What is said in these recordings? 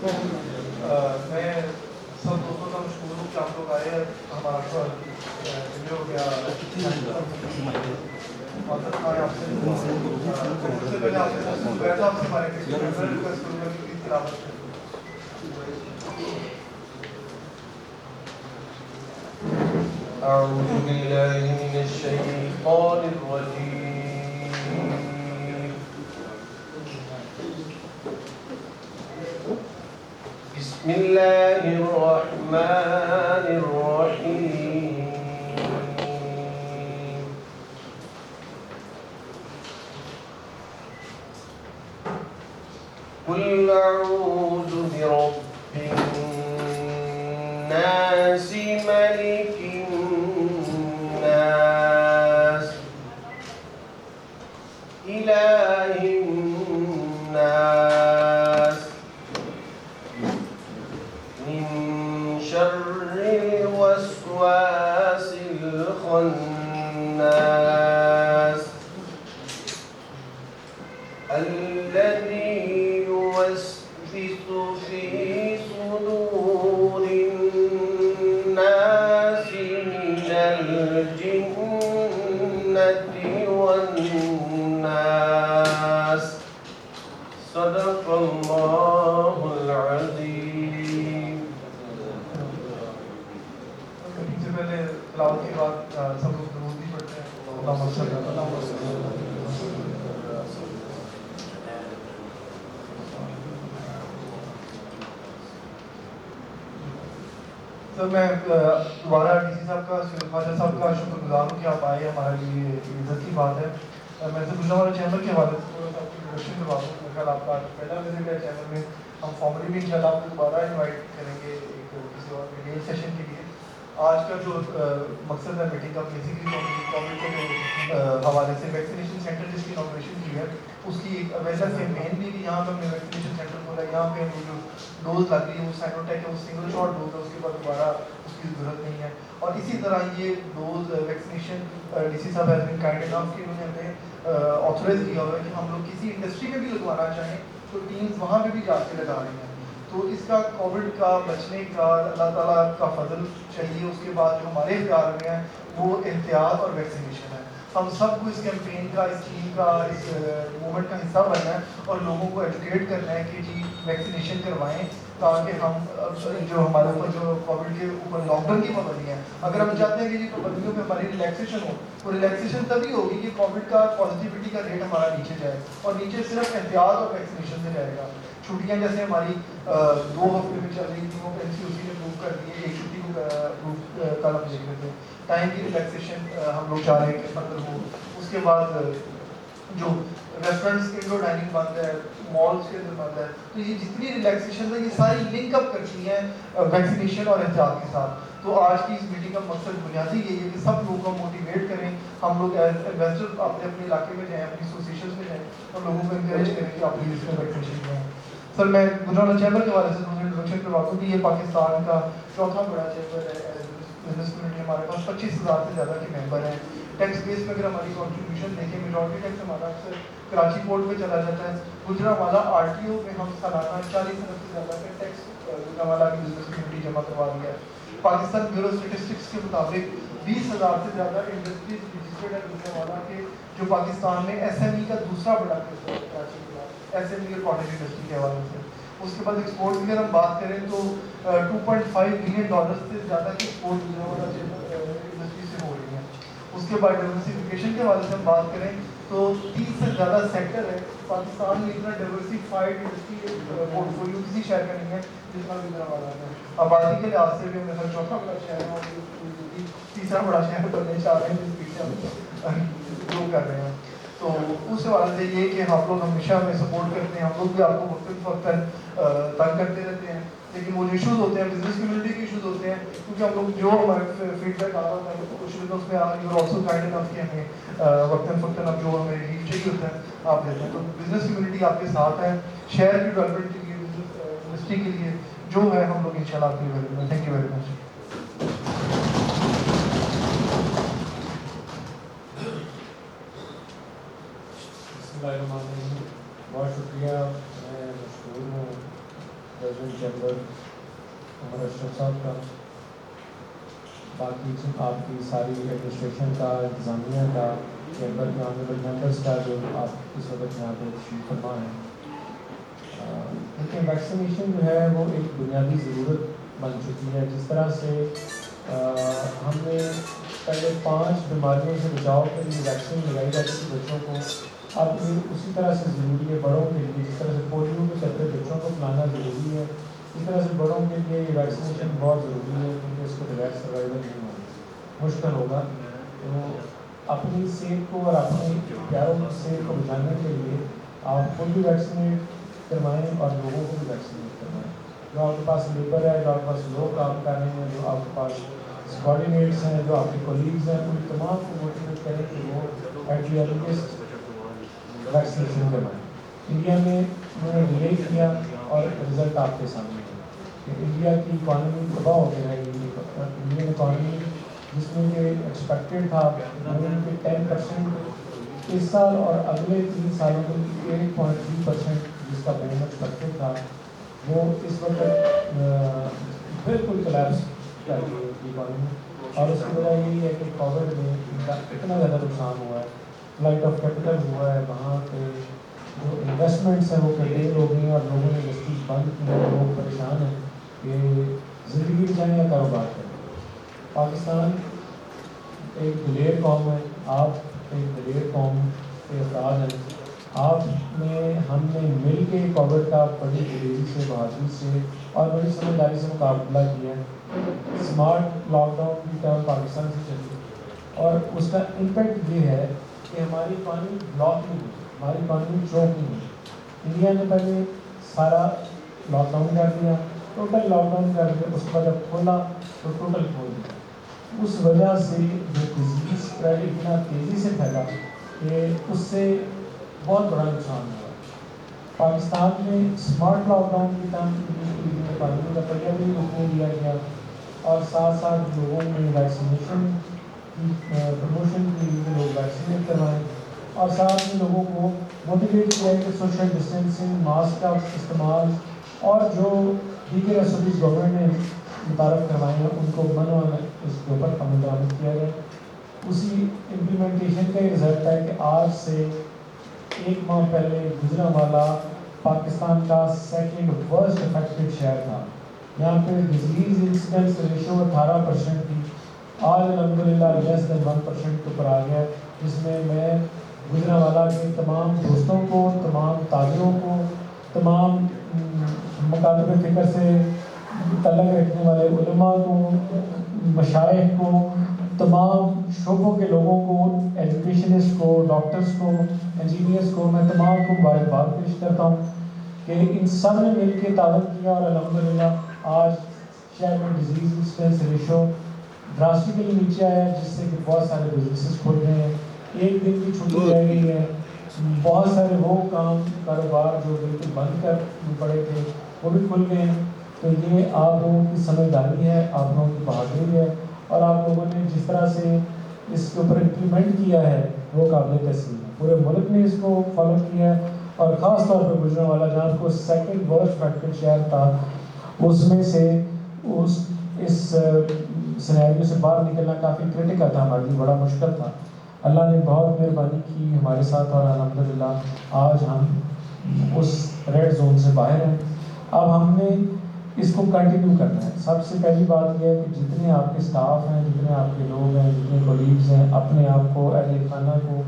میں سب دوستوں کا مشکور ہوں کہ آپ لوگ آئے. ہمارا ہو گیا آپ سے پہلے آپ سے ہمارے أعوذ بالله من الشيطان الرجيم. بسم الله الرحمن الرحيم. قل أعوذ برب الناس ملك الناس إله الناس من شر الوسواس الخناس الذي يوسوس في صدور الناس من الجنة والناس. صدق الله العظيم. سے پہلے تلاوت کے بعد سب لوگ درود بھی پڑھتے ہیں. اللهم صل على سر. میں دوبارہ ڈی سی صاحب کا خواجہ صاحب کا شکر گزار ہوں کہ آپ آئے. ہمارے لیے عزت کی بات ہے. میں سے گجرانوالہ چیمبر کے حوالے سے تھوڑا سا انٹروڈکشن کروا دوں. میرے خیال آپ کا پہلا وزٹ ہے چیمبر میں. ہم فارملی بھی انشاءاللہ آپ کو دوبارہ انوائٹ کریں گے ایک کسی اور میڈیل سیشن کے لیے. آج کا جو مقصد ہے میٹنگ کا بیسیکلی کووڈ کے حوالے سے ویکسینیشن سینٹر جس کی انوگریشن کی ہے اس کی ایک اویئرنیس کیمپین بھی یہاں پہ ہم نے ویکسینیشن سینٹر کھولا ہے. یہاں پہ ہم جو ڈوز لگ رہی ہے وہ سائنوٹیک ہے, وہ سنگل شاٹ ڈوز ہے, اس کے بعد دوبارہ اس کی ضرورت نہیں ہے. اور اسی طرح یہ ڈوز ویکسینیشن ڈی سی صاحب ہیز بین کائنڈ انف کہ انہوں نے ہمیں آتھورائز کیا ہوا ہے کہ ہم لوگ کسی انڈسٹری میں بھی لگوانا چاہیں تو ٹیمز وہاں پہ بھی جا کے لگا رہے ہیں. تو اس کا کووڈ کا بچنے کا اللہ تعالیٰ کا فضل چاہیے. اس کے بعد جو ہمارے اختیار میں ہے وہ احتیاط اور ویکسینیشن ہے. ہم سب کو اس کیمپین کا, اس ٹیم کا, اس موومنٹ کا حصہ بننا ہے اور لوگوں کو ایجوکیٹ کرنا ہے کہ جی ویکسینیشن کروائیں تاکہ ہم جو ہمارے اوپر جو کووڈ کے اوپر لاک ڈاؤن کی پابندیاں ہیں اگر ہم چاہتے ہیں کہ جی پابندیوں پہ ہماری ریلیکسیشن ہو تو ریلیکسیشن تبھی ہوگی کہ کووڈ کا پازیٹیوٹی کا ریٹ ہمارا نیچے جائے اور نیچے صرف احتیاط اور ویکسینیشن سے جائے گا. چھٹیاں جیسے ہماری 2 ہفتے میں چل رہی تھیں وہ این سی او سی نے پروو کر دی ہے. ایک چھٹی کو کل ہم دیکھ رہے تھے. ٹائم کی ریلیکسیشن ہم لوگ چاہ رہے ہیں کہ فردر ہو. اس کے بعد جو ریسٹورینٹس انڈور ڈائننگ بند ہے, مالس کے اندر بند ہے, تو یہ جتنی ریلیکسیشن ہے یہ ساری لنک اپ کرتی ہیں ویکسینیشن اور احتیاط کے ساتھ. تو آج کی اس میٹنگ کا مقصد بنیادی یہی ہے کہ سب لوگوں کو موٹیویٹ کریں. ہم لوگ ایز انویسٹر اپنے اپنے علاقے میں جائیں, اپنی ایسوسیشنز میں جائیں اور لوگوں کو انکریج کریں کہ آپ بھی اس میں ویکسینیشن کریں. سر میں گجرانوالہ چیمبر کے حوالے سے انٹروڈکشن کروا دوں کہ یہ پاکستان کا چوتھا بڑا چیمبر ہے. بزنس کمیونٹی ہمارے پاس 25,000 سے زیادہ کے ممبر ہیں. ٹیکس بیس پہ اگر ہماری کنٹریبیوشن دیکھیں میجورٹی ٹیکس ہمارا اکثر کراچی پورٹ پہ چلا جاتا ہے. گجرانوالہ آر ٹی او میں ہم سالانہ 40 ارب سے زیادہ کا ٹیکس گجرانوالہ کی بزنس کمیونٹی جمع کروا دیا ہے. پاکستان بیورو اسٹیٹسٹکس کے مطابق 20,000 سے زیادہ انڈسٹریز رجسٹرڈ ہے گجرانوالہ کے, جو پاکستان میں ایس ایم ای کا دوسرا بڑا کلسٹر ہے کراچی کا, ایس ایم ای اور کاٹیج انڈسٹری کے حوالے سے. اس کے بعد ایکسپورٹ کی اگر ہم بات کریں تو $2.5 بلین سے زیادہ کی ایکسپورٹ گجرانوالہ انڈسٹری سے ہو رہی ہیں. اس کے بعد ڈائیورسفیکیشن کے حوالے سے ہم بات کریں تو 30 سے زیادہ سیکٹر ہے. پاکستان میں اتنا ڈائیورسفائڈ انڈسٹری پورٹ فولیو کسی شہر کا نہیں ہے جتنا گجرانوالہ ہے. آبادی کے لحاظ سے بھی ہم میرا چوتھا بڑا شہر ہے اور تیسرا بڑا شہر بننے چاہ رہے ہیں جس پیچھے ہم جو کر رہے ہیں. تو اس حوالے سے یہ کہ آپ لوگ ہمیشہ ہمیں سپورٹ کرتے ہیں. ہم لوگ بھی آپ کو وقتاً تنگ کرتے رہتے ہیں, لیکن وہ ایشوز ہوتے ہیں بزنس کمیونٹی کے ایشوز ہوتے ہیں کیونکہ ہم لوگ جو ہمارے فیڈ بیک آ رہا ہوتا ہے کچھ بھی اس میں you are also kind enough کہ ہمیں وقتاً فوقتاً اب جو ہمیں ریلیف چاہیے ہوتا ہے آپ دیتے ہیں. تو بزنس کمیونٹی آپ کے ساتھ ہے شہر کی ڈیولپمنٹ کے لیے, انڈسٹری کے لیے جو ہے ہم لوگ انشاءاللہ آپ کے لیے اویلیبل ہیں. تھینک یو ویری مچ. بہت شکریہ. میں مشکور ہوں چیمبر عمر اشرف صاحب کا، باقی آپ کی ساری ایڈمنسٹریشن کا، انتظامیہ کا، چیمبر کے آنریبل ممبرس کا جو آپ اس وقت یہاں پہ تشریف فرما ہیں. کیونکہ ویکسینیشن جو ہے وہ ایک بنیادی ضرورت بن چکی ہے. جس طرح سے ہم نے پہلے 5 بیماریوں سے بچاؤ کے لیے ویکسین لگائی جاتی تھی بچوں کو، اب یہ اسی طرح سے ضروری ہے بڑوں کے لیے. جس طرح سے پولیو کے قطرے بچوں کو پلانا ضروری ہے، اس طرح سے بڑوں کے لیے یہ ویکسینیشن بہت ضروری ہے، کیونکہ اس کو بغیر سروائیول نہیں ہوگا، مشکل ہوگا. تو اپنی صحت کو اور اپنے پیاروں کی صحت کو بچانے کے لیے آپ خود بھی ویکسینیٹ کروائیں اور لوگوں کو بھی ویکسینیٹ کروائیں. جو آپ کے پاس لیبر ہے، جو آپ کے پاس لوگ کام کر رہے ہیں، جو آپ کے پاس سبارڈینیٹس ہیں، جو آپ کے کولیگز ہیں، ان تمام کو موٹیویٹ کریں کہ وہ ایٹ دی ارلیسٹ ویکسینیشن کروائیں. انڈیا میں انہوں نے ڈیلے کیا اور رزلٹ آپ کے سامنے ہے کہ انڈیا کی اکانومی تباہ ہو کے رہ گئی. انڈین اکانومی جس میں کہ ایکسپیکٹڈ تھا کہ 10% اس سال اور اگلے 3 سالوں میں 8.3% جس کا بوم ایکسپیکٹڈ تھا، وہ اس وقت بالکل کلیپس کر گئی ہے اکانومی. اور اس کی وجہ یہی ہے کہ کووڈ میں اتنا زیادہ نقصان ہوا ہے، فلائٹ آف کیپٹل ہوا ہے، وہاں پہ جو انویسٹمنٹس ہیں وہ کرٹیل ہو گئی ہیں اور لوگوں نے انڈسٹریز بند کی ہیں. لوگ پریشان ہیں کہ زندگی بچائیں یا کاروبار کریں. پاکستان ایک دلیر قوم ہے، آپ ایک دلیر قوم کے افراد ہیں. آپ نے ہم نے مل کے کووڈ کا بڑی دلیری سے، بہادری سے اور بڑی سمجھداری سے مقابلہ کیا ہے. اسمارٹ لاک ڈاؤن کی ٹرم پاکستان سے چلی اور اس کا امپیکٹ یہ ہے کہ ہماری اکانومی بلاک نہیں ہوئی، ہماری اکانومی چوک نہیں ہوئی. انڈیا نے پہلے سارا لاک ڈاؤن کر دیا، ٹوٹل لاک ڈاؤن کر دیا، اس کے بعد جب کھولا تو ٹوٹل کھول دیا. اس وجہ سے جو ڈیزیز اسپریڈ اتنا تیزی سے پھیلا کہ اس سے بہت بڑا نقصان ہوا. پاکستان میں اسمارٹ لاک ڈاؤن کی اکانومی کا پہلے بھی روکنے دیا گیا اور ساتھ ساتھ لوگوں میں ویکسینیشن کی پروموشن کے لیے لوگ ویکسینیٹ کروائیں اور ساتھ میں لوگوں کو موٹیویٹ کیا کہ سوشل ڈسٹینسنگ، ماسک کا استعمال اور جو دیگر ایسوسیز گورنمنٹ نے متعارف کروائے ہیں ان کو اس کے اوپر عمل درآمد کیا جائے. اسی امپلیمنٹیشن کا یہ رزلٹ ہے کہ آج سے 1 ماہ پہلے گجرانوالہ پاکستان کا 2nd ورسٹ افیکٹڈ شہر تھا. یہاں پہ ڈیزیز انسیڈنس ریشو 18% تھی، آج الحمدللہ لیس دین 1% کے اوپر آ گیا، جس میں گجرانوالہ کے تمام دوستوں کو، تمام تاجروں کو، تمام مکاتب فکر سے تعلق رکھنے والے علماء کو، مشائخ کو، تمام شعبوں کے لوگوں کو، ایجوکیشنسٹ کو، ڈاکٹرز کو، انجینئرز کو، میں تمام کو مبارکباد پیش کرتا ہوں کہ ان سب نے مل کے تعاون کیا اور الحمدللہ آج شہر میں ڈیزیز انسیڈنس ریشو ڈراسٹکلی نیچے آیا ہے، جس سے کہ بہت سارے بزنسز کھل گئے ہیں، 1 دن کی چھٹی رہ گئی ہے، بہت سارے وہ کاروبار جو بالکل بند کر پڑے تھے وہ بھی کھل گئے ہیں. تو یہ آپ لوگوں کی سمجھداری ہے، آپ لوگوں کی بہادری ہے اور آپ لوگوں نے جس طرح سے اس کے اوپر امپلیمنٹ کیا ہے وہ قابل تحسین ہے. پورے ملک نے اس کو فالو کیا ہے اور خاص طور پہ گجرانوالہ جہاں کو 2nd ورسٹ افیکٹڈ شہر تھا، اس میں سے اس سینیریو سے باہر نکلنا کافی کرٹیکل تھا، ہمارے لیے بڑا مشکل تھا. اللہ نے بہت مہربانی کی ہمارے ساتھ اور الحمدللہ آج ہم اس ریڈ زون سے باہر ہیں. اب ہم نے اس کو کنٹینیو کرنا ہے. سب سے پہلی بات یہ ہے کہ جتنے آپ کے سٹاف ہیں، جتنے آپ کے لوگ ہیں، جتنے کولیگز ہیں، اپنے آپ کو، اہل خانہ کو،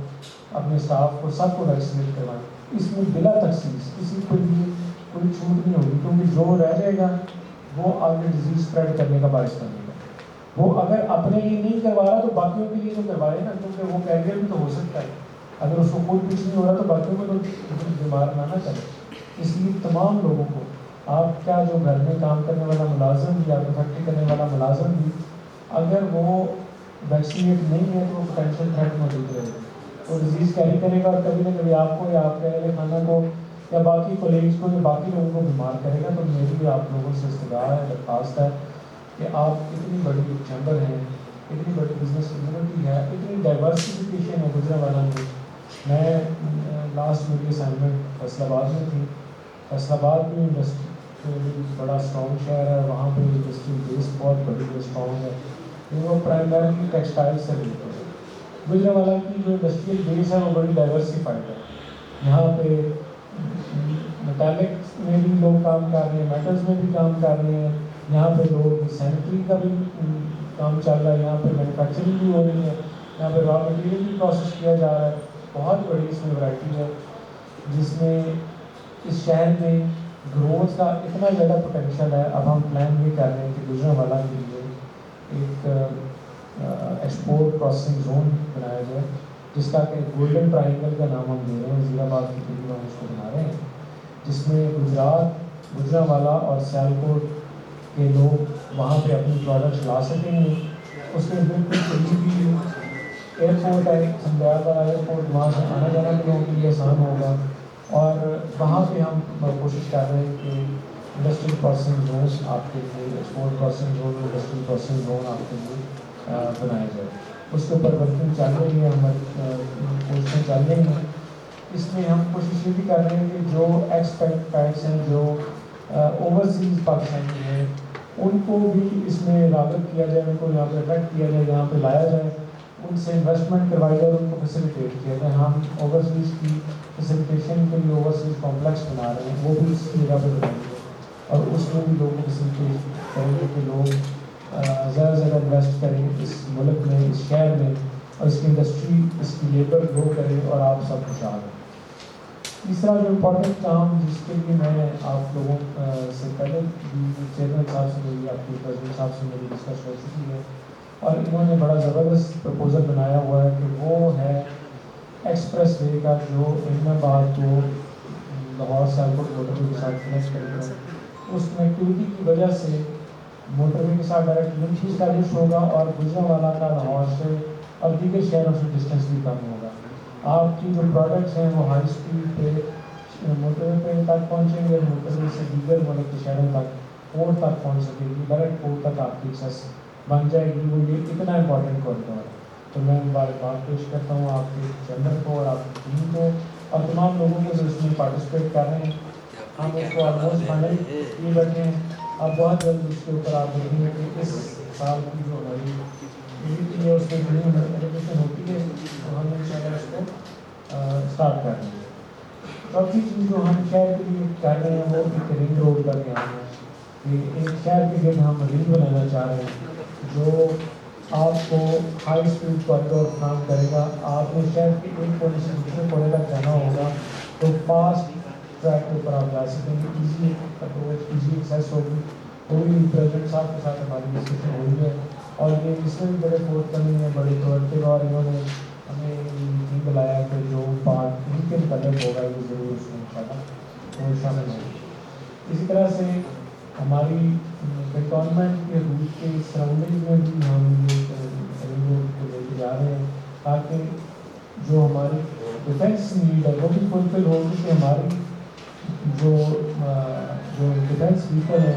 اپنے سٹاف کو، سب کو ویکسینیٹ کروائیں. اس میں بلا تخصیص کسی کو بھی کوئی چھوٹ نہیں ہوگی، کیونکہ جو رہ جائے گا وہ آگے ڈیزیز اسپریڈ کرنے کا باعث بنے گا. وہ اگر اپنے لیے نہیں کروا رہا تو باقیوں کے لیے تو کروائے نا، کیونکہ وہ کیریئر بھی تو ہو سکتا ہے. اگر اس کو خود کچھ نہیں ہو رہا تو باقیوں کو تو بیمار نہ کرے. اس لیے تمام لوگوں کو، آپ کا جو گھر میں کام کرنے والا ملازم بھی، آپ کو فیکٹری کرنے والا ملازم بھی، اگر وہ ویکسینیٹ نہیں ہے تو وہ پوٹینشیل تھریٹ موجود رہے گا. وہ ڈیزیز کیری کرے گا اور کبھی نہ کبھی آپ کو یا آپ کے اہل خانہ کو یا باقی کولیگز کو یا باقی لوگوں کو بیمار کرے گا. تو میری بھی آپ لوگوں سے استدعا ہے، درخواست ہے کہ آپ اتنی بڑی چیمبر ہیں، اتنی بڑی بزنس کمیونٹی ہے، اتنی ڈائیورسفیکیشن ہے گجرانوالہ میں. میں لاسٹ میری اسائنمنٹ فیصل آباد میں تھی. فیصل آباد میں بڑا اسٹرانگ شہر ہے, وہاں پہ انڈسٹری بیس بہت بڑی اسٹرانگ ہے, وہ پرائمرلی ٹیکسٹائل سے ریلیٹڈ ہے. گجرانوالہ کی جو انڈسٹریل بیس ہے وہ بڑی ڈائیورسفائڈ ہے. یہاں پہ میٹالکس میں بھی لوگ کام کر رہے ہیں, میٹلس میں بھی کام کر رہے ہیں, یہاں پہ لوگ سینٹری کا بھی کام چل رہا ہے, یہاں پہ مینوفیکچرنگ بھی ہو رہی ہے, یہاں پہ را مٹیریل بھی پروسیس کیا جا رہا ہے. بہت بڑی اس میں ورائٹی ہے, جس میں اس شہر میں گروتھ کا اتنا زیادہ پوٹینشیل ہے. اب ہم پلان یہ کر رہے ہیں کہ گجرانوالہ کے لیے ایک ایکسپورٹ پروسیسنگ زون بنایا جائے, جس کا کہ گولڈن ٹرائنگل کا نام ہم دے رہے ہیں, وزیر آباد کے قریب ہم اس کو بنا رہے ہیں, جس میں گجرات, گجرانوالہ اور سیالکوٹ کے لوگ وہاں پہ اپنی پروڈکٹس لا سکیں گے. اس میں بالکل قریب ہی ایئرپورٹ ہے, سندیال والا ایئرپورٹ, وہاں سے آنا جانا بھی لوگوں کے لیے آسان ہوگا. اور وہاں پہ ہم کوشش کر رہے ہیں کہ انڈسٹریل پروسیسنگ زونس آپ کے لیے, export processing zone, industrial processing zone آپ کے لیے بنایا جائے. اس کے اوپر ورکنگ چل رہی ہے, ہماری کوششیں چل رہی ہیں. اس میں ہم کوشش یہ بھی کر رہے ہیں کہ جو ایکسپیکٹس ہیں, جو اوورسیز پاکستانی ہیں, ان کو بھی اس میں راغب کیا جائے, ان کو یہاں پہ اٹریکٹ کیا جائے, یہاں پہ لایا جائے, ان سے انویسٹمنٹ کروائی جائے, ان کو فیسیلیٹیٹ کیا جائے. ہم اوورسیز کی فیسیلیٹیشن کے لیے اوورسیز کمپلیکس بنا رہے ہیں, وہ بھی اس جگہ پہ بنائیں گے, اور اس میں بھی لوگوں کو فیسیلیٹیٹ کریں گے کہ لوگ زیادہ سے زیادہ انویسٹ کریں اس ملک میں, اس شہر میں, اور اس کی انڈسٹری, اس کی لیبر گرو کرے, اور آپ سب خوشحال ہیں. تیسرا جو امپورٹنٹ کام جس کے لیے میں آپ لوگوں سے پہلے چیئرمین صاحب سے میری, آپ کے پریزیڈنٹ صاحب سے میری ڈسکس ہو چکی ہے, اور انہوں نے بڑا زبردست پرپوزل بنایا ہوا ہے کہ وہ ہے ایکسپریس وے کا, جو احمد آباد کو لاہور سیالکوٹ موٹر وے کے ساتھ کنیکٹ کرے گا. اس کنیکٹیوٹی کی وجہ سے موٹر وے کے ساتھ ڈائریکٹ لنک بھی اسٹیبلش ہوگا, اور گجرانوالہ کا لاہور سے اور دیگر شہروں سے ڈسٹینس بھی کم ہوگا. آپ کی جو پروڈکٹس ہیں وہ ہائی اسپیڈ پہ موٹر وے پہ تک پہنچیں گے, موٹر وے سے دیگر ملک کے شہروں تک, پورٹ تک پہنچ سکے گی, ڈائریکٹ پورٹ تک آپ کی ایکسیس بن جائے گی. وہ یہ اتنا امپورٹنٹ کوریڈور ہے. تو میں مبارکباد پیش کرتا ہوں آپ کے چیمبر کو اور آپ کی ٹیم کو اور تمام لوگوں کو جو اس میں پارٹیسپیٹ کر رہے ہیں. ہم اس کو آلموسٹ فائنل کیے بیٹھے ہیں. اب بہت جلد اس کے اوپر آپ دیکھیں گے کہ اس سال کی جو ہماری میٹنگ ہے اس میں ایڈمیشن ہوتی ہے, تو ہم ان شاء اللہ اس کو اسٹارٹ کر رہے ہیں. چوتھی چیز جو ہم شہر کے لیے کر رہے ہیں وہ ایک رنگ روڈ کا قیام ہے. کہ ایک شہر کے گرد ہم رنگ بنانا چاہ رہے ہیں جو آپ کو ہائی اسپیڈ کوریڈور فراہم کرے گا. آپ نے شہر کے ایک کونے سے دوسرے کونے تک جانا ہوگا تو فاسٹ ٹریک کے اوپر آپ جا سکیں گے, ایزی اپروچ, ایزی ایکسیس ہوگی. پوری پریزیڈنٹ صاحب کے ساتھ ہماری ڈسکشن ہوئی ہے, اور یہ اس میں بھی بڑے فورتھ کمنگ ہیں, بڑے پروڈکٹیو, اور انہوں نے ہمیں یہ بلایا کہ جو پارٹ ویکن ڈیولپ ہوگا یہ ضرور اس میں انشاءاللہ وہ شامل ہوگی. اسی طرح سے ہماری کنٹونمنٹ کے حدود کے سراؤنڈنگ میں بھی ہم یہ کو لے کے جا رہے ہیں تاکہ جو ہماری ڈیفینس نیڈ ہے وہ بھی فلفل ہوگی. کہ ہماری جو ڈیفینس پیپل ہے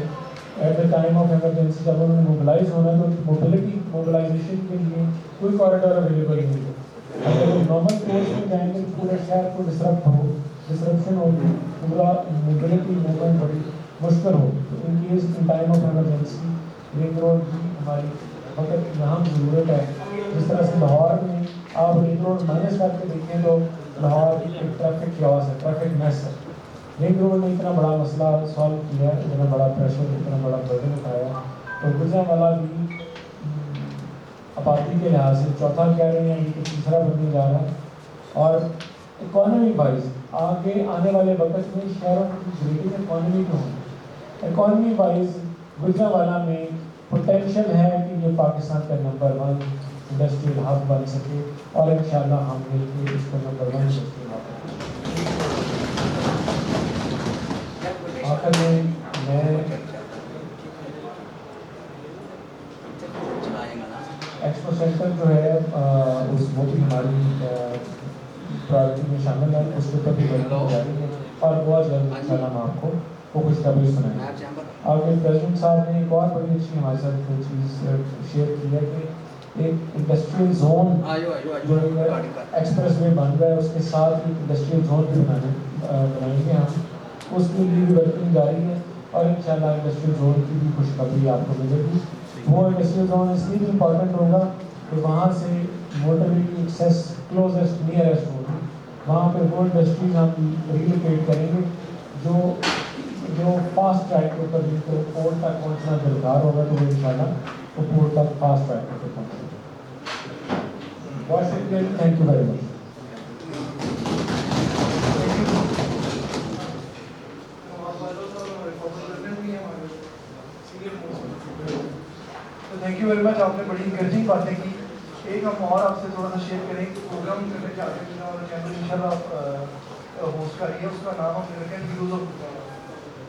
at the time of emergency جب انہوں نے موبلائز ہونا ہے تو موبلائزیشن کے لیے کوئی کوریڈور اویلیبل نہیں ہے. اگر وہ نارمل کورس میں جائیں گے پورے شہر کو ڈسرپشن ہوگی, پورا موبلٹی موومنٹ بڑی مشکل ہوگی. تو in case in time of emergency ring road کی ہماری وقت یہاں ضرورت ہے. جس طرح سے لاہور میں آپ رنگ روڈ مائنس کر کے دیکھیں تو لاہور ایک ٹریفک کیوس ہے, ٹریفک میس ہے. رنگ روڈ نے اتنا بڑا مسئلہ سالو کیا, اتنا بڑا پریشر, اتنا بڑا برڈن اٹھایا. تو گجرانوالہ بھی آبادی کے لحاظ سے چوتھا کہہ رہے ہیں کہ تیسرا بننے جا رہا ہے. اور اکانومی وائز آگے آنے والے وقت میں شہروں کی گریڈنگ اکانومی میں ہوگی. اکانومی وائز گجرانوالہ میں پوٹینشیل ہے کہ یہ پاکستان کا نمبر 1 انڈسٹریل ہب بن سکے, اور انشاءاللہ ہم مل کے اس کو نمبر 1 انڈسٹریل ہب بنائیں. آخر میں ایکسپو سینٹر جو ہے وہ بھی ہماری پرائرٹی میں شامل ہے. اس کے اوپر بھی ورکنگ جاری ہے, اور بہت جلد انشاءاللہ ہم آپ کو خوشخبری سنائیں گے. آگے پریزیڈنٹ صاحب نے ایک اور بڑی اچھی ہمارے ساتھ چیز شیئر کی ہے کہ ایک انڈسٹریل زون جو ایکسپریس وے بن رہا ہے اس کے ساتھ ایک انڈسٹریل زون بھی بنائیں گے ہم. اس کے لیے بھی ورکنگ جاری ہے, اور انشاءاللہ انڈسٹریل زون کی بھی خوشخبری آپ کو ملے گی. وہ انڈسٹریل زون اس لیے بھی امپورٹنٹ ہوگا کہ وہاں سے موٹرلی ایکسیس کلوزسٹ نیئرسٹ ہوگی. وہاں پہ وہ انڈسٹریز ہم ریلوکیٹ کریں گے جو فاسٹ ٹریک کے اوپر جن کو پورٹ تک پہنچنا درکار ہوگا تو وہ انشاءاللہ وہ پورٹ تک فاسٹ ٹریک پہ پہنچے گا. بہت شکریہ جی, thank you very much. Thank you very much. آپ نے بڑی انکریجنگ باتیں کی. ایک ہم اور آپ سے تھوڑا سا شیئر کریں کہ پروگرام کرنے چاہتے ہیں اور چینل ان شاء اللہ ہوسٹ کر رہی ہے. اس کا نام ہم رکھیں ہیروز آف پروگرام.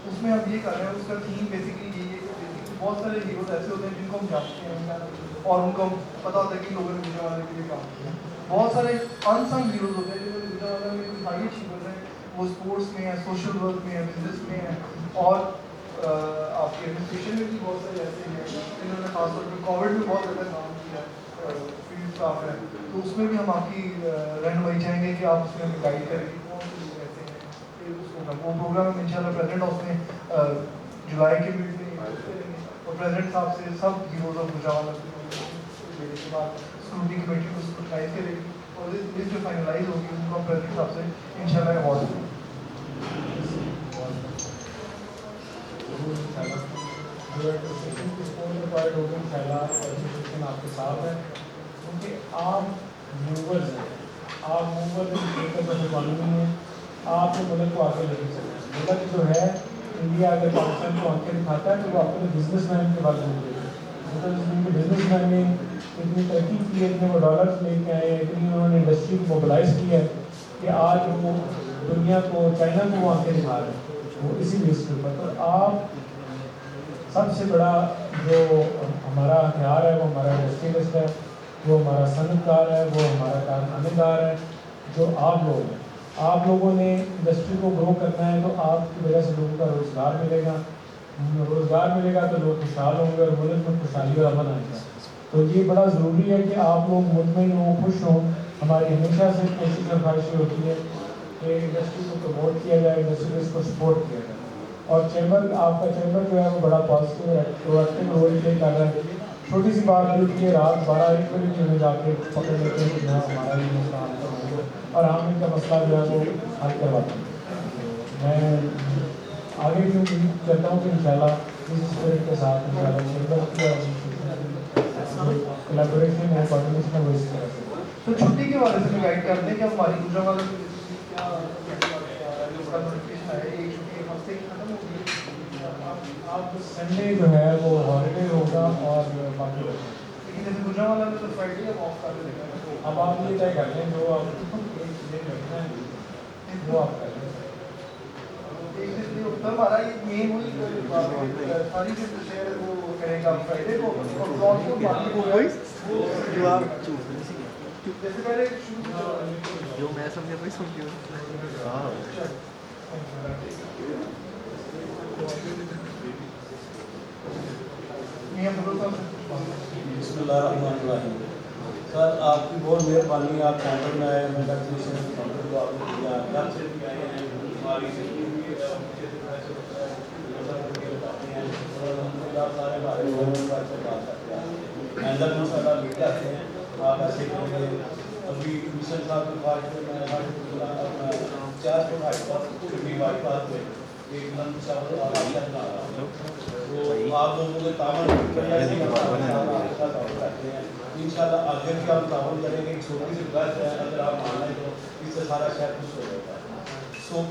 اس میں ہم یہ کر رہے ہیں, اس کا تھیم بیسکلی یہی ہے کہ بہت سارے ہیروز ایسے ہوتے ہیں جن کو ہم جانتے ہیں اور ان کو ہم پتہ ہوتا ہے کہ لوگوں نے گجرا والے کے لیے کام کیا. بہت سارے انسنگ ہیروز ہوتے ہیں جنہوں نے گجرا والے میں کوئی ہائی اچیومنٹ ہے, وہ اسپورٹس میں ہے, سوشل ورک میں ہے, بزنس میں ہے, اور آپ کے ایڈمنسٹریشن میں بھی بہت سارے ایسے ہیں جنہوں نے خاص طور پہ کووڈ میں بہت زیادہ کام کیا فیلڈ اسٹاف ہے. تو اس میں بھی ہم آپ کی رہنمائی چاہیں گے کہ آپ اس میں ہمیں گائڈ کریں کہ کون سے لوگ ایسے ہیں. وہ پروگرام ہم ان شاء اللہ پریزیڈنٹ ہاؤس میں جولائی کے میٹ میں اور پریزیڈنٹ صاحب سے سب ہیروز آف گجرانوالہ لینے کے بعد اسکروٹنی کمیٹی کو اسکروٹنائز کرے گی اور لسٹ جو فائنلائز ہوگی ان کو ہم پریزیڈنٹ صاحب سے ان شاء اللہ ایوارڈ دیں گے. جو ایڈمنسٹریشن کی سپورٹ ریکوائرڈ ہوگی انشاءاللہ ایڈمنسٹریشن آپ کے ساتھ ہے, کیونکہ آپ موورز ہیں, آپ موورز ایک اکانومی ہیں, آپ ملک کو آگے لے کے چلیں. ملک جو ہے انڈیا اگر پاکستان کو آنکھیں دکھاتا ہے تو وہ اپنے بزنس مین کے بعد ملتے ہیں. مطلب جن کے بزنس مین نے اتنی ترقی کی ہے, اتنے وہ ڈالرز لے کے آئے ہیں, اتنی انہوں نے انڈسٹری کو موبلائز کی ہے کہ آج وہ دنیا کو, چائنا کو وہ آنکھیں دکھا رہے ہیں. وہ اسی بیس کے اوپر تو آپ سب سے بڑا جو ہمارا ہتھیار ہے وہ ہمارا انڈسٹریلسٹ ہے, وہ ہمارا صنعت کار ہے, وہ ہمارا کارخانے دار ہے, جو آپ لوگ ہیں. آپ لوگوں نے انڈسٹری کو گرو کرنا ہے تو آپ کی وجہ سے لوگوں کا روزگار ملے گا. روزگار ملے گا تو لوگ خوشحال ہوں گے اور ملک میں خوشحالی اور امن آئے گا. تو یہ بڑا ضروری ہے کہ آپ لوگ مطمئن ہوں, خوش ہوں. ہماری ہمیشہ سے کوشش اور خواہش ہوتی ہے کہ انڈسٹری کو پروموٹ کیا جائے, انڈسٹریز کو سپورٹ کیا جائے. اور چیمبر, آپ کا چیمبر جو ہے وہ بڑا پازیٹیو ہے, پرویکٹیو رول پلے کر رہا ہے. چھوٹی سی بات یہ ہوتی ہے رات 12-1 بجے بھی ہمیں جا کے پکڑ لیتے ہیں کہ ہاں ہمارا یہ مسئلہ حل کرو, اور ہم ان کا مسئلہ جو ہے وہ حل کرواتے ہیں. میں آگے بھی امید کرتا ہوں کہ انشاءاللہ اس اسپرٹ کے ساتھ انشاءاللہ چیمبر کی کولیبوریشن ہے, کوآرڈینیشن ہے, وہ اس طرح سے. تو چھٹی کے والے سے میں گائڈ کرتے ہیں کہ ہماری گجرانوالہ کی کیا اس کا نوٹیفکیشن آیا, ایک چھٹی ایک ہفتے کی ختم ہوگی. اب سنڈے جو ہے وہ ہالیڈے ہوگا اور باقی لیکن جیسے گجرانوالہ میں تو فرائیڈے اب آف کر دیں گے. اب آپ یہ طے کر لیں جو آپ رکھنا ہے وہ آپ کر لیں. ہمارا یہ مین وہی ساری جو شہر ہے وہ کرے گا فرائیڈے کو, اور بلاک کو باقی کو جیسے پہلے جو میں سمجھا وہی سمجھو. بسم اللہ الرحمن الرحیم. سر آپ کی بہت مہربانی, آپ کینٹر میں آئے, میڈیکل کو آپ نے دیا, گھر سے بھی آئے ہیں, ہماری سارے بھائی سے بات کرتے ہیں اندر ان شاء اللہ لکھ جاتے ہیں. آپ ایسے کریں گے. ابھی مشن صاحب کے پاس میں 4 فٹ ہائٹ پر بھی وائی پاس میں ایک بلند سا بنا رہا ہوں. تو آپ لوگوں کے تعاون کرتے ہیں ان شاء اللہ. آگے بھی آپ تعاون کریں گے. ایک چھوٹی سی بات ہے, اگر آپ مان لیں تو اس سے سارا شہر خوش ہو جاتا ہے.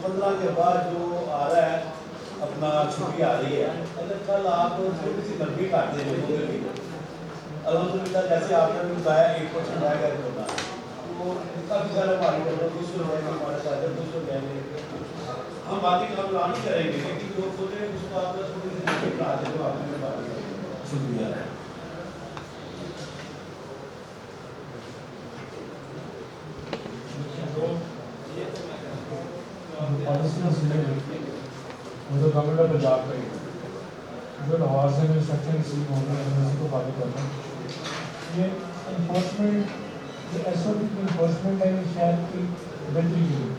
15 کے بعد جو آ رہا ہے اپنا چھٹی آ رہی ہے, اگر کل آپ چھوٹی سی لمبی کاٹ دیں لوگوں کے لیے الحمد للہ, جیسے آپ نے بھی بتایا 1% رہ گیا ہونا, تو کافی سارا پانی کرنا 200 روپئے کا ہمارا چارجر 200 روپئے میں ہم باقی کام نہیں کریں گے, لیکن جو سوچیں اس کو آپ چھوٹی سی لمبی کاٹ دیں تو آپ نے بات شکریہ. وہ تو گورنمنٹ آف پنجاب کا ہی جو لاہور سے میں انسٹرکشن ریسیو ہوں گے اسی کو فالو کرنا. یہ انفورسمنٹ, یہ ایس او پی کی انفورسمنٹ ہے, یہ شہر کی بہتری کے لیے.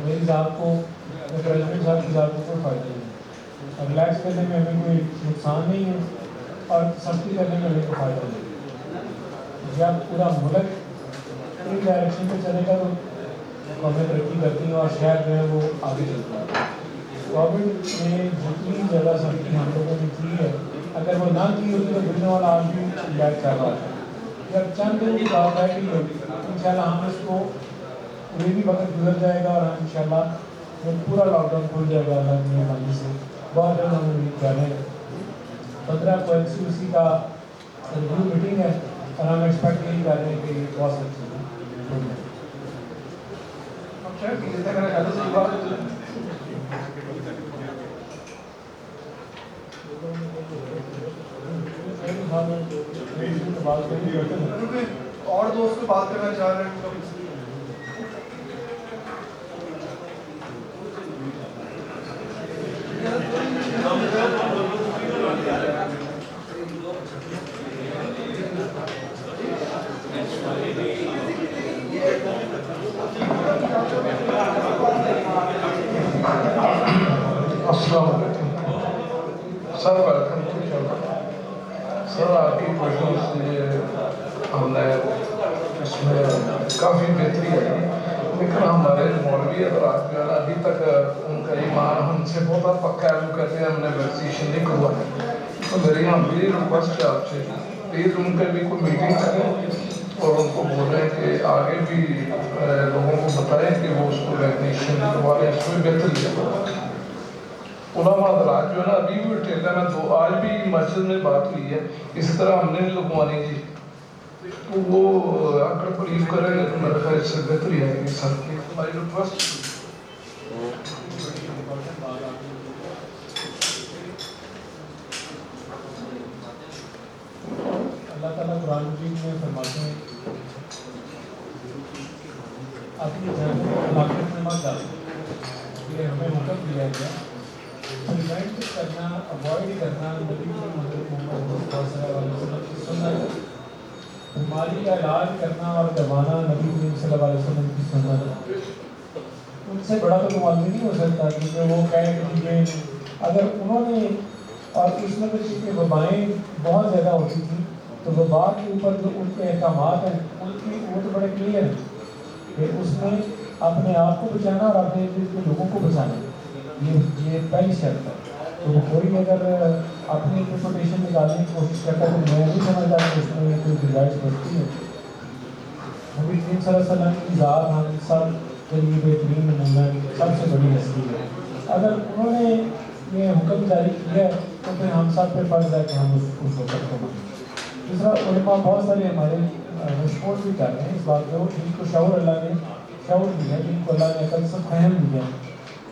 میری ذات کو پریزیڈنٹ صاحب کی ذات کو کوئی فائدہ نہیں ہے, ریلیکس کرنے میں ہمیں کوئی نقصان نہیں ہے اور سختی کرنے میں ہمیں کوئی فائدہ نہیں ہے. جب پورا ملک ایک ڈائریکشن پہ چلے گا تو قومیں ترقی کرتی ہیں اور شہر جو ہے وہ آگے چلتا ہے. کووڈ نے جتنی زیادہ سختی ہم لوگوں نے کی ہے, اگر وہ نہ کی ہوتی تو گزرنے والا آج بھی بیٹھ کر رہا ہے. جب چند دن کی بات ہے کہ انشاءاللہ ہم اس کو یہ بھی وقت گزر جائے گا اور ہم انشاءاللہ جب پورا لاک ڈاؤن کھل جائے گا اللہ کی مہربانی سے بہت جلد ہم امید کر رہے ہیں. 15 کو NCUC کا ریویو میٹنگ ہے اور ہم ایکسپیکٹ یہی کر رہے ہیں کہ یہ بہت اچھی ہے. ہم شاید بھی لیتے ہیں خیال سے بات کیونکہ اور دوست کو بات کرنا چاہ رہے ہیں. السلام علیکم سر, ویلکم ٹو چینل. سر آپ کی کوششوں سے ہم نے اس میں کافی بہتری ہے, لیکن ہمارے مولوی حضرات جو ہے نا ابھی تک ان کا ایمان ہم سے بہت پکا ہے. وہ کہتے ہیں ہم نے ویکسینیشن نہیں کروایا. تو میری ہم بھی ریکویسٹ ہے آپ سے, پلیز ان کے بھی کوئی میٹنگ کریں اور ان کو بولیں کہ آگے بھی لوگوں کو بتائیں کہ وہ اس کو ویکسینیشن کروا لیں. اس میں بہتری ہے. علماء حضرات جو ہے نا ابھی بھی ٹھیکہ میں تو آج بھی مسجد میں بات ہوئی ہے, اسی طرح ہم نے نہیں لگوانی جی. تو وہ اگر بلیو کریں گے تو میرے خیال سے بہتری ہے گی. سر کی ہماری ریکویسٹ. اللہ تعالیٰ قرآن مجید میں فرماتے ہیں اپنی جان ہلاکت میں مت ڈالو. یہ ہمیں حکم دیا گیا پریونٹ کرنا, اوائڈ کرنا نبی حضرت محمد صلی اللہ علیہ وسلم کی سنت. بیماری کا علاج کرنا اور دوانا نبی صلی اللہ علیہ وسلم کی سنت. ان سے بڑا تو معلوم نہیں ہو سکتا کیونکہ وہ کہیں کہ یہ اگر انہوں نے, اور اس میں کیونکہ وبائیں بہت زیادہ ہوتی تھیں تو وبا کے اوپر جو ان کے احکامات ہیں ان کی وہ تو بڑے کلیئر ہیں کہ اس میں اپنے آپ کو بچانا اور اپنے لوگوں کو بچانا, یہ پہلی شرط ہے. تو کوئی اگر اپنی انٹرپریٹیشن نکالنے کی کوشش کرتا ہے تو میں نہیں سمجھتا کہ اس میں کوئی گنجائش بچتی ہے. نبی کریم صلی اللہ علیہ وسلم کی ذات ہم سب کے لیے بہترین نمونہ سب سے بڑی ہستی ہے. اگر انہوں نے یہ حکم جاری کیا ہے تو پھر ہم سب پہ فرض ہے کہ ہم اس حکم کو مانیں. دوسرا علماء بہت سارے ہمارے سپورٹ بھی کر رہے ہیں اس بات کو, جن کو شعور اللہ نے شعور دیا, جن کو اللہ نے عقل سے فہم دیا,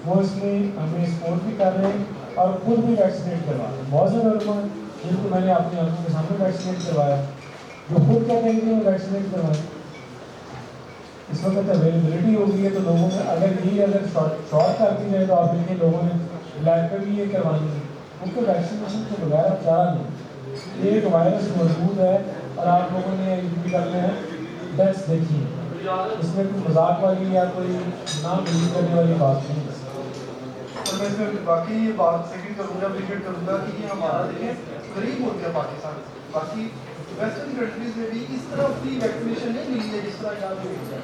وہ اس میں ہمیں سپورٹ بھی کر رہے ہیں اور خود بھی ویکسینیٹ کروا رہے ہیں. بہت سارے علماء جن کو میں نے اپنی آنکھوں کے سامنے ویکسینیٹ کروایا جو خود کہتے ہیں کہ ویکسینیٹ کروائیں. اس وقت اویلیبلٹی ہو گئی ہے تو لوگوں میں اگر شارٹ کر دی جائے تو آپ دیکھیں لوگوں نے بلیک پہ بھی یہ کروانی ہے. ان کو ویکسینیشن کے بغیر اب چارہ نہیں. یہ ایک وائرس موجود ہے اور آپ لوگوں نے بھی کرنے ہیں ڈیتھس دیکھی ہے. اس میں کوئی مذاق والی یا کوئی نہ بلیو کرنے والی بات نہیں ہے. اور میں اس میں باقی یہ بات سیکنڈ کروں گا, اپریشیٹ کروں گا کہ یہ ہمارا دیکھیں غریب ہو گیا پاکستان. باقی ویسٹرن کنٹریز میں بھی اس طرح فری ویکسینیشن نہیں ملی ہے جس طرح یہاں پہ ملی ہے.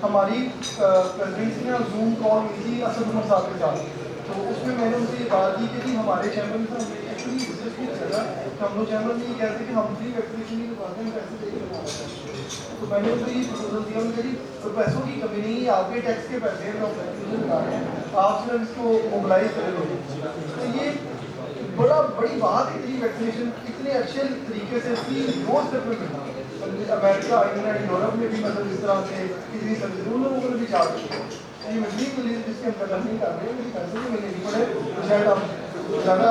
ہماری پریزیڈنسی نے زوم کال ہوئی تھی اسد عمر صاحب کے ساتھ, تو اس میں نے ان سے یہ بات کی کہ ہمارے چیمبر میں ایکچولی ریسرچ بھی چل رہا ہے کہ ہم لوگ چیمبر میں یہ کہتے ہیں کہ ہم فری ویکسینیشن نہیں کرواتے ہیں, پیسے دے کے کرواتے ہیں. تو میں نے ان کو یہ پروپوزل دیا, ان کے جی پیسوں کی کمی نہیں ہے, آپ کے ٹیکس کے پیسے ہیں, ہم ویکسینیشن کرا رہے ہیں, آپ صرف اس کو موبلائز کریں گے. تو یہ بڑی بات ہے کہ ویکسینیشن اتنے اچھے طریقے سے فری دو اسٹیپ میں ملنا. امریکہ, انگلینڈ, یورپ میں بھی مطلب اس طرح سے اتنی سبزی ان لوگوں کو بھی چارج کرتے ہیں. یہ مچھلی کے لیے جس کے ہم قدر نہیں کر رہے ہیں, پیسے بھی ملے نہیں پڑے تو شاید آپ زیادہ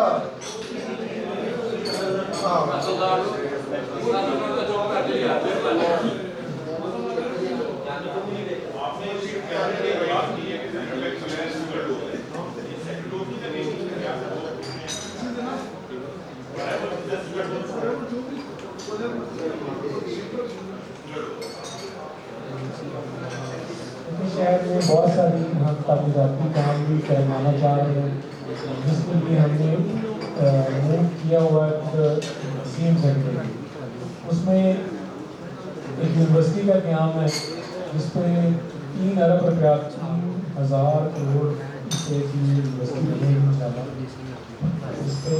شہر میں بہت ساری ہم تعمیراتی کام بھی کروانا چاہ رہے ہیں جس کے لیے ہم نے موو کیا ہوا سی ایم سینٹر، اس میں ایک یونیورسٹی کا قیام ہے جس پہ 3 ارب روپیہ 3000 کروڑ سے کی یونیورسٹی بنے گی انشاءاللہ۔ اس پہ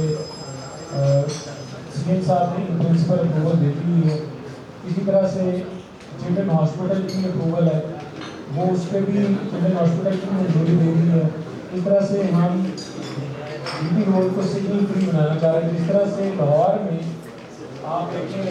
سی ایم صاحب نے پرنسپل اپروول دے دی ہے۔ اسی طرح سے چلڈرن ہاسپٹل کی اپروول ہے، وہ اس پہ بھی چلڈرن ہاسپٹل کی منظوری دے دی ہے۔ اس طرح سے ہم جی پی روڈ کو سگنل فری بنانا چاہ رہے ہیں۔ جس طرح سے لاہور میں آپ دیکھیں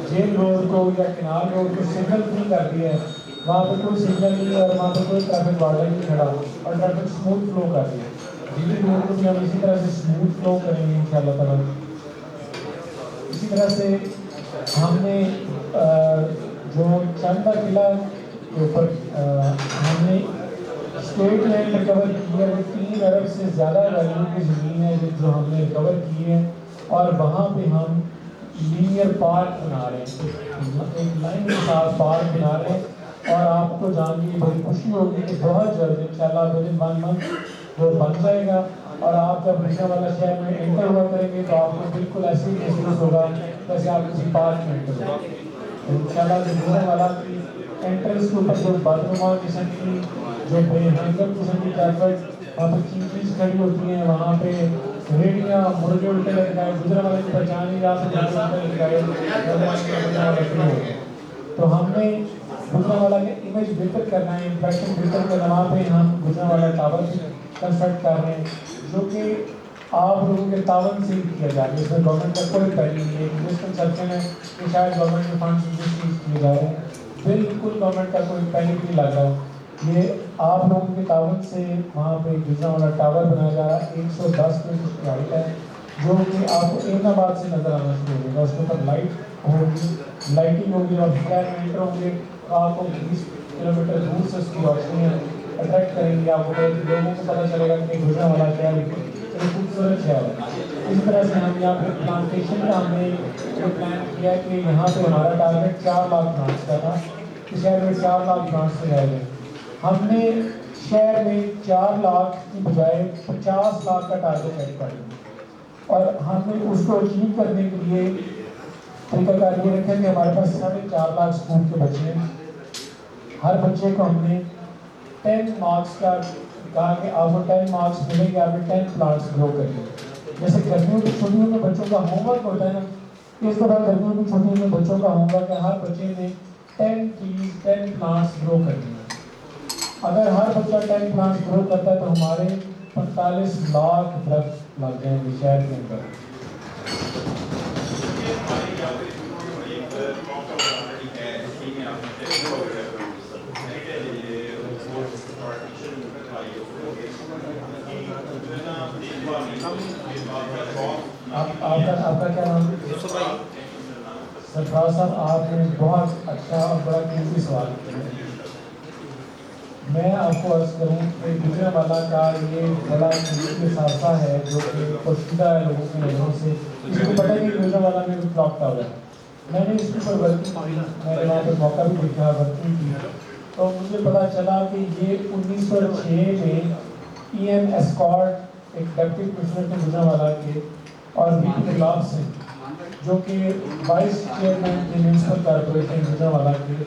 جیل روڈ کو یا کنال روڈ کو سگنل فری کر دیا ہے، وہاں پہ کوئی سگنل نہیں ہے اور وہاں پہ کوئی ٹریفک وارڈن نہیں کھڑا اور ٹریفک اسموتھ فلو کر دیا ہے۔ جی پی روڈ کو بھی ہم اسی طرح سے اسموتھ فلو کریں گے انشاءاللہ تعالیٰ۔ اسی طرح سے ہم نے جو چندہ قلعہ کے اوپر ہم نے اسٹیٹ لینڈ ریکور کی ہے، 3 ارب سے زیادہ ویلیو کی زمین ہے جو ہم نے ریکور کی ہے، اور وہاں پہ ہم لینئر پارک بنا رہے ہیں، ایک لائن کے ساتھ پارک بنا رہے ہیں، اور آپ کو جان کے بڑی خوشی ہوگی کہ بہت جلد انشاءاللہ ودن 1 منتھ وہ بن جائے گا، اور آپ جب گجرا والا شہر میں انٹر ہوا کریں گے تو آپ کو بالکل ایسے ہی محسوس ہوگا جیسے آپ کسی پارک میں انٹر ہو۔ انشاءاللہ گجرا والا کی انٹرنس کے اوپر جو بدنما قسم کی جو بے ہنگم قسم کی ٹریفک وہاں پہ چیز کھڑی ہوتی ہیں، وہاں پہ ریڑیاں مرغے الٹے لٹکائے، گجرا والے کی پہچان ہی آپ لٹکائے، تو ہم نے گجرا والا کے امیج بہتر کرنا ہے، امپریشن بہتر کرنا۔ وہاں پہ ہم گجرا والا ٹاور کنسٹرکٹ کر رہے ہیں جو کہ آپ لوگوں کے تعاون سے ہی کیا جا رہا ہے، اس میں گورنمنٹ کا کوئی پہلی نہیں ہے۔ جس کنسپشن ہے کہ شاید گورنمنٹ کے فنڈس جس چیز کیے جا رہے ہیں، بالکل گورنمنٹ کا کوئی پہلی نہیں لگ رہا ہے، یہ آپ لوگوں کے تعاون سے وہاں پہ گجرا والا ٹاور بنایا جا رہا ہے۔ 110 فٹ کی ہائٹ ہے جو کہ آپ کو احمد آباد سے نظر آنا شروع ہوگا، اس کے اوپر لائٹ ہوگی، لائٹنگ ہوگی، اور شہر میں انٹر ہوں گے آپ کو 20 کلومیٹر دور سے اس کی روشنیاں اٹریکٹ کریں گے، آپ کو لوگوں کو پتہ چلے گا کہ گجرا والا شہر ایک خوبصورت شہر ہے۔ اس طرح سے ہم یہاں پہ پلانٹیشن کا ہم نے جو پلان کیا کہ یہاں پہ ہمارا ٹارگیٹ 4 لاکھ پلانٹس کا تھا کہ شہر میں 4 لاکھ پلانٹس لگائے گئے۔ ہم نے شہر میں 4 لاکھ کی بجائے 50 لاکھ کا ٹارگیٹ سیٹ کر دیا، اور ہم نے اس کو اچیو کرنے کے لیے طریقہ کار یہ رکھا کہ ہمارے پاس 4.5 لاکھ اسکول کے بچے ہیں، ہر بچے کو ہم نے 10 مارکس کا کہا کہ آپ کو 10 مارکس ملیں گے، آپ نے 10 پلانٹس گرو کریے۔ جیسے گرمیوں کی چھٹیوں میں بچوں کا ہوم ورک ہوتا ہے نا، اس طرح گرمیوں کی چھٹیوں میں بچوں کا ہوم ورک ہے ہر بچے نے 10 ٹریز 10 پلانٹس گرو کرنے ہیں۔ اگر ہر بچہ 10 پلانٹس گرو کرتا ہے تو ہمارے 45 لاکھ درخت لگ جائیں گے شہر کے اندر۔ آپ کا کیا نام ہے؟ سرفراز صاحب، آپ نے بہت اچھا اور بڑا قیمتی سوال کیا۔ میں آپ کو عرض کروں کہ گجرا والا کا یہ بڑا قیمتی حادثہ ہے جو کہ پوشیدہ ہے لوگوں کی نظروں سے، اس کو پتہ ہے کہ گجرا والا میں کچھ بلاک ٹاور ہے۔ میں نے اس کے اوپر ورکنگ کی، میں نے وہاں پہ موقع بھی دیکھا ورکنگ کی، تو مجھے پتہ چلا کہ یہ 1906 میں ای ایم اسکاٹ ایک ڈپٹی کمشنر تھے گجرا والا کے، اور وی پی گلاب سنگھ جو کہ وائس چیئرمین تھے میونسپل کارپوریشن گجرا والا کے،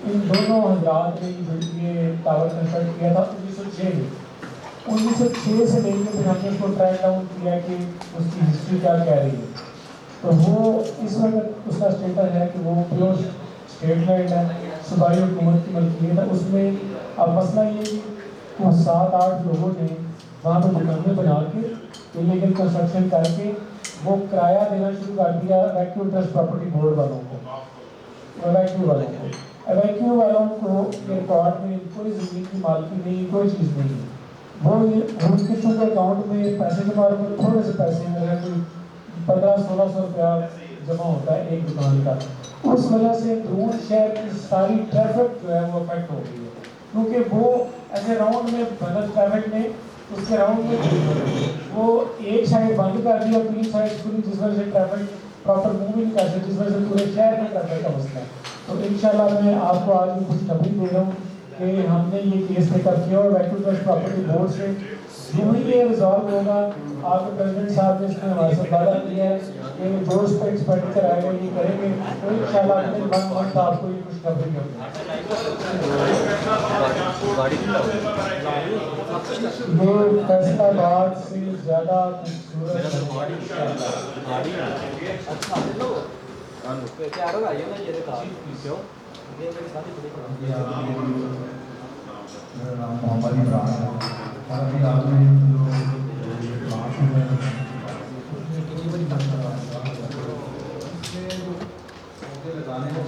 ان دونوں حضرات نے یہ ٹاور کنسٹرکٹ کیا تھا 1906 میں۔ 1906 سے لے کے پھر ہم نے اس کو ٹریک ڈاؤن کیا کہ اس کی ہسٹری کیا کہہ رہی ہے، تو وہ اس وقت اس کا اسٹیٹس ہے کہ وہ پیور اسٹیٹ لینڈ ہے، صوبائی حکومت کی ملکیت ہے۔ اس میں اب مسئلہ یہ کہ وہ 7-8 لوگوں نے وہاں پہ دکانیں بنا کے انلیگل کنسٹرکشن کر کے وہ کرایہ دینا شروع کر دیا ویکیو ٹرسٹ پراپرٹی بورڈ والوں کو، ویکیو والوں کو ریکارڈ میں کوئی زمین کی مالکی نہیں، کوئی چیز نہیں ہے۔ وہ ان کے چونکہ اکاؤنٹ میں پیسے جمع ہوتے ہیں، تھوڑے سے پیسے میں کوئی 1500-1600 روپیہ جمع ہوتا ہے ایک دکان کا، اس وجہ سے درون شہر کی ساری ٹریفک جو ہے وہ افیکٹ ہو گئی ہے، کیونکہ وہ ایسے راؤنڈ میں بدل ٹریفک نے اس کے راؤنڈ میں وہ ایک سائڈ بند کر دیا، 3 سائڈ کھلی، جس وجہ سے ٹریفک پراپر موو نہیں کر سکتی، جس وجہ سے پورے شہر میں ٹریفک کا مسئلہ ہے۔ تو انشاءاللہ میں آپ کو آج بھی خوشخبری دے رہا ہوں کہ ہم نے یہ کیس ٹیک اپ کیا اور ویکٹو ٹرسٹ پراپرٹی بورڈ سے جو ہی یہ ریزالو ہوگا آپ کے پریزیڈنٹ صاحب نے اس میں ہمارے ساتھ وعدہ کیا ہے کہ جو اس پر ایکسپینڈیچر آئے گا یہ کریں گے تو انشاءاللہ اگلے منتھ آپ کو یہ خوشخبری ہوگی. یہ فیصل آباد سے زیادہ خوبصورت میرا نام محمد عمران ہے اور ابھی آپ نے لگانے کو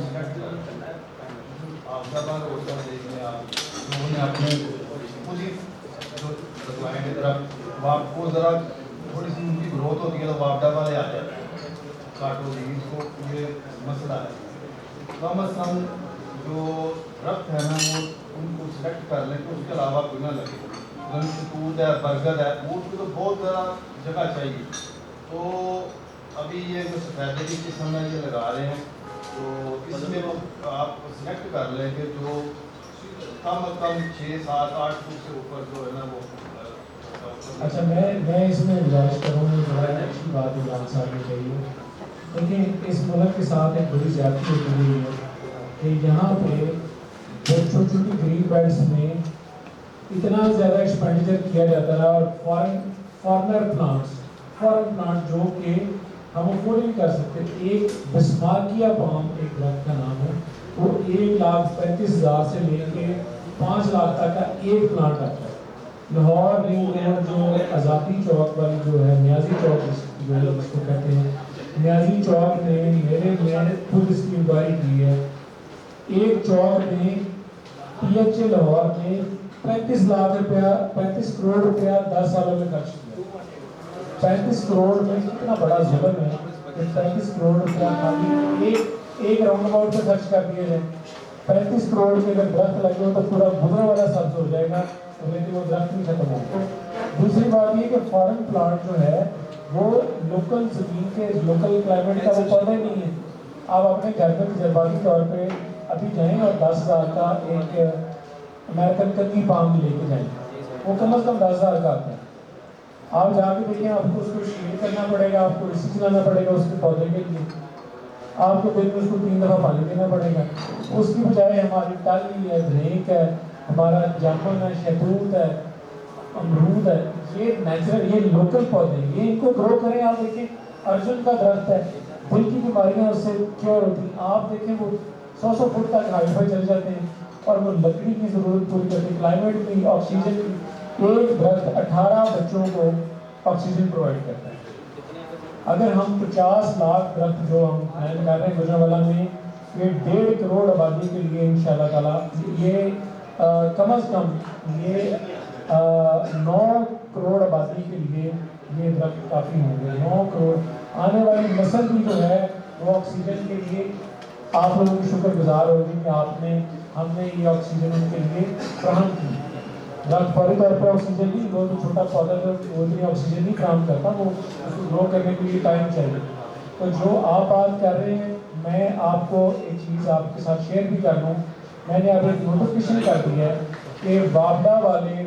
آپ دیکھیں آپ لوگوں نے اپنے خود ہی لگوائیں کی طرف آپ کو ذرا تھوڑی سی ان کی گروتھ ہوتی ہے تو واپڈا والے آ جاتے ہیں کاٹو دی اس کو یہ مسئلہ ہے. کم از کم جو درخت ہے نا وہ ان کو سلیکٹ کر لیں کہ اس کے علاوہ کوئی نہ لگے. ستوت ہے برگد ہے ووڈ کی تو بہت زیادہ جگہ چاہیے. تو ابھی یہ جو سفیدے کی قسم ہے یہ لگا رہے ہیں تو اس میں آپ سلیکٹ کر لیں کہ جو کم از کم 6 7 8 فٹ سے اوپر جو ہے نا وہ. اچھا میں اس میں گزارش کروں گی بڑا اچھی بات عمران صاحب نے کہی ہے لیکن اس ملک کے ساتھ ایک بڑی زیادتی ہوتی ہوئی ہے کہ یہاں پہ چھوٹی چھوٹی گرین بیلٹس میں اتنا زیادہ ایکسپینڈیچر کیا جاتا ہے اور فارنر پلانٹ جو کہ ہم افورڈ نہیں کر سکتے. ایک بسمارکیا پام ایک درخت کا نام ہے وہ 1,35,000 سے لے کے 5 لاکھ تک کا ایک پلانٹ آتا ہے. لاہور رنگ روڈ جو آزادی چوک والی جو ہے نیازی چوک جو ہے اس کو کہتے ہیں نیازی چوک میں نے خود اس کی انکوائری کی ہے. ایک چوک میں پی ایچ اے لاہور نے 35 لاکھ روپیہ 35 کروڑ روپیہ 10 سالوں میں خرچ کیا. 35 کروڑ میں کتنا بڑا ظلم ہے کہ 35 کروڑ روپیہ خالی ایک راؤنڈ اباؤٹ پہ خرچ کر دیے جائیں. 35 کروڑ کے اگر درخت لگے ہو تو پورا گزرا والا سبز ہو جائے گا لیکن وہ درخت نہیں ختم ہوگا. دوسری بات یہ کہ فارن پلانٹ جو ہے وہ لوکل زمین کے لوکل کلائمیٹ کا وہ پودا نہیں ہے. آپ اپنے گھر میں تجرباتی طور پہ ابھی جائیں اور 10,000 کا ایک امریکن کنی پام لے کے جائیں وہ کم از کم 10,000 کا آتا ہے. آپ جا کے دیکھیں آپ کو اس کو شیل کرنا پڑے گا آپ کو اسی چلانا پڑے گا اس کے پودے کے لیے آپ کو دن میں اس کو 3 دفعہ پانی دینا پڑے گا. اس کی بجائے ہماری ٹالی ہے دھریک ہے ہمارا جامن ہے شہتوت ہے امرود ہے یہ نیچرل یہ لوکل پودے یہ ان کو گرو کریں. آپ دیکھیں ارجن کا درخت ہے دل کی بیماریاں اس سے کیور ہوتی ہیں. آپ دیکھیں وہ 100 فٹ تک ہائٹ پہ چل جاتے ہیں اور وہ لکڑی کی ضرورت پوری کرتے ہیں. کلائمیٹ بھی آکسیجن بھی ایک درخت 18 بچوں کو آکسیجن پرووائڈ کرتا ہے. اگر ہم 50 لاکھ درخت جو ہم پلان کر رہے ہیں گجرانوالہ میں یہ 1.5 کروڑ آبادی کے لیے انشاءاللہ تعالی یہ کم از کم یہ 9 کروڑ آبادی کے لیے یہ درخت کافی ہوں گے. 9 کروڑ آنے والی نسل بھی جو ہے وہ آکسیجن کے لیے آپ لوگوں کی شکر گزار ہوگی کہ ہم نے یہ آکسیجن ان کے لیے فراہم کی. درخت فوری طور پر آکسیجن نہیں وہ تو چھوٹا پودا جو وہ اتنی آکسیجن نہیں فراہم کرتا وہ اس کو گرو کرنے کے لیے ٹائم چاہیے. تو جو آپ بات کر رہے ہیں میں آپ کو ایک چیز آپ کے ساتھ شیئر بھی کر لوں. میں نے اب ایک نوٹیفکیشن کر دی ہے کہ وابڈا والے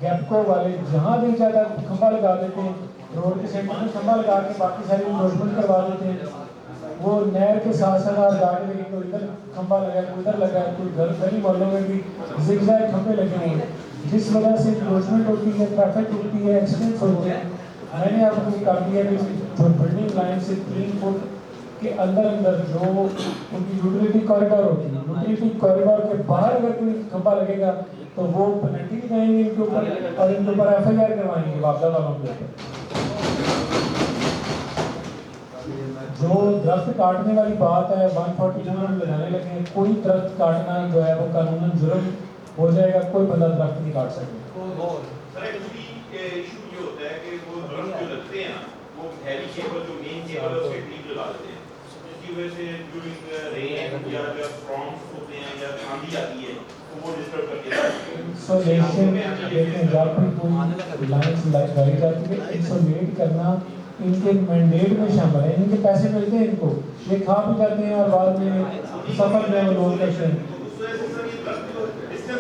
گیپکو والے جہاں بھی زیادہ کھمبا لگا دیتے ہیں روڈ کے سینٹر میں کھمبا لگا کے باقی ساری انکروچمنٹ کروا دیتے ہیں. وہ نہر کے ساتھ ساتھ آپ جا کے دیکھیں کوئی ادھر کھمبا لگا ہے کوئی ادھر لگا ہے کوئی گلی محلوں میں بھی زگزیگ کھمبے لگے ہوئے ہیں جس وجہ سے انکروچمنٹ ہوتی ہے ٹریفک ہوتی ہے ایکسیڈنٹس ہوتے ہیں. میں نے آپ کو کہا دیا کہ جو بلڈنگ لائن سے 3 فٹ کے اندر جو ان کی یوٹیلیٹی کوریڈور ہوتی ہے یوٹیلیٹی کوریڈور کے باہر اگر کوئی کھمبا لگے گا تو وہ پینلٹی بھی دیں گے ان کے اوپر اور ان کے اوپر FIR کروائیں گے وابڈا والوں کے اوپر. جو درخت کاٹنے والی بات ہے 140 لگانے لگے کوئی درخت کاٹنا جو ہے وہ قانوناً جرم ہو جائے گا. کوئی بندہ درخت نہیں کاٹ سکے. سر ایکچولی ایشو یہ ہوتا ہے کہ وہ درخت جو لگتے ہیں نا وہ ہیوی کیبل جو مین کیبل ہے اس کے قریب لگا دیتے ہیں جس کی وجہ سے ڈیورنگ رین یا جو اسٹارمس ہوتے ہیں یا آندھی آتی ہے تو وہ ڈسٹرب کر کے انسولیشن دیکھیں جب بھی کوئی لائنس لگائی جاتی ہے انسولیٹ کرنا ان کے مینڈیٹ میں شامل ہے. ان کے پیسے ملتے ہیں ان کو یہ کھا بھی جاتے ہیں اور بعد میں سفر میں وہ لوگ کرتے ہیں.